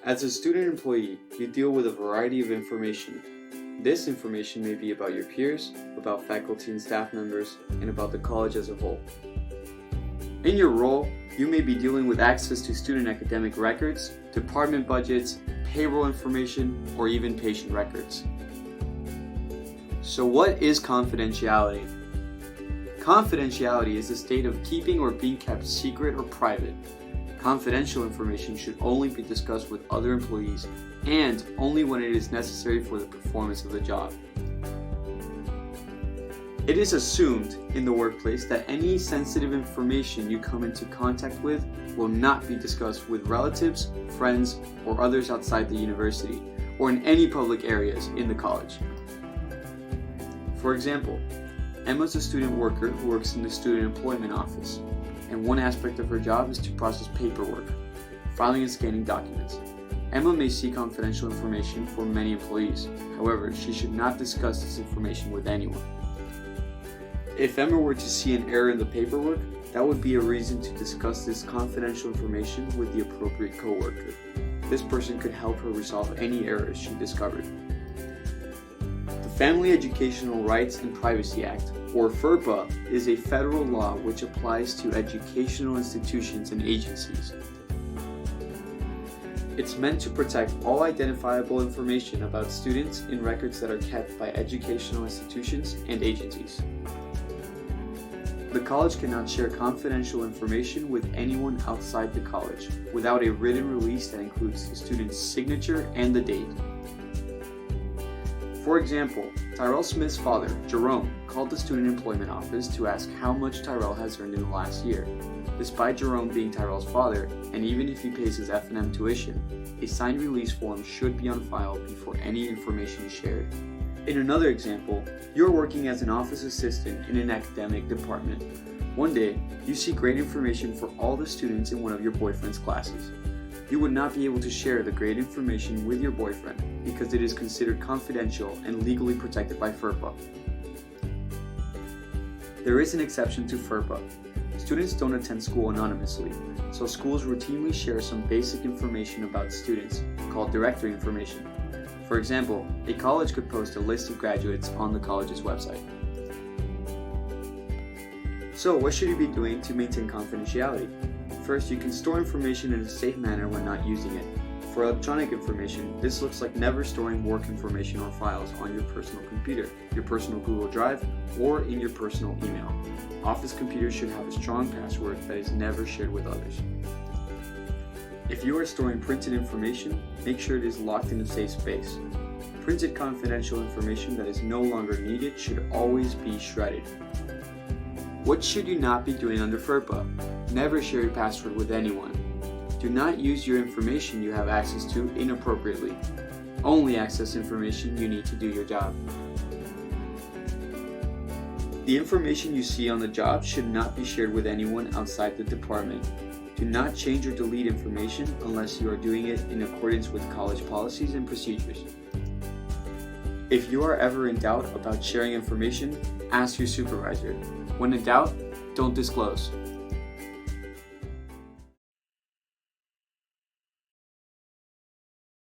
As a student employee, you deal with a variety of information. This information may be about your peers, about faculty and staff members, and about the college as a whole. In your role, you may be dealing with access to student academic records, department budgets, payroll information, or even patient records. So what is confidentiality? Confidentiality is the state of keeping or being kept secret or private. Confidential information should only be discussed with other employees and only when it is necessary for the performance of the job. It is assumed in the workplace that any sensitive information you come into contact with will not be discussed with relatives, friends, or others outside the university or in any public areas in the college. For example, Emma's a student worker who works in the student employment office, and one aspect of her job is to process paperwork, filing and scanning documents. Emma may see confidential information for many employees. However, she should not discuss this information with anyone. If Emma were to see an error in the paperwork, that would be a reason to discuss this confidential information with the appropriate coworker. This person could help her resolve any errors she discovered. The Family Educational Rights and Privacy Act, or FERPA, is a federal law which applies to educational institutions and agencies. It's meant to protect all identifiable information about students in records that are kept by educational institutions and agencies. The college cannot share confidential information with anyone outside the college without a written release that includes the student's signature and the date. For example, Tyrell Smith's father, Jerome, called the student employment office to ask how much Tyrell has earned in the last year. Despite Jerome being Tyrell's father, and even if he pays his F&M tuition, a signed release form should be on file before any information is shared. In another example, you're working as an office assistant in an academic department. One day, you see grade information for all the students in one of your boyfriend's classes. You would not be able to share the grade information with your boyfriend because it is considered confidential and legally protected by FERPA. There is an exception to FERPA. Students don't attend school anonymously, so schools routinely share some basic information about students, called directory information. For example, a college could post a list of graduates on the college's website. So what should you be doing to maintain confidentiality? First, you can store information in a safe manner when not using it. For electronic information, this looks like never storing work information or files on your personal computer, your personal Google Drive, or in your personal email. Office computers should have a strong password that is never shared with others. If you are storing printed information, make sure it is locked in a safe space. Printed confidential information that is no longer needed should always be shredded. What should you not be doing under FERPA? Never share your password with anyone. Do not use your information you have access to inappropriately. Only access information you need to do your job. The information you see on the job should not be shared with anyone outside the department. Do not change or delete information unless you are doing it in accordance with college policies and procedures. If you are ever in doubt about sharing information, ask your supervisor. When in doubt, don't disclose.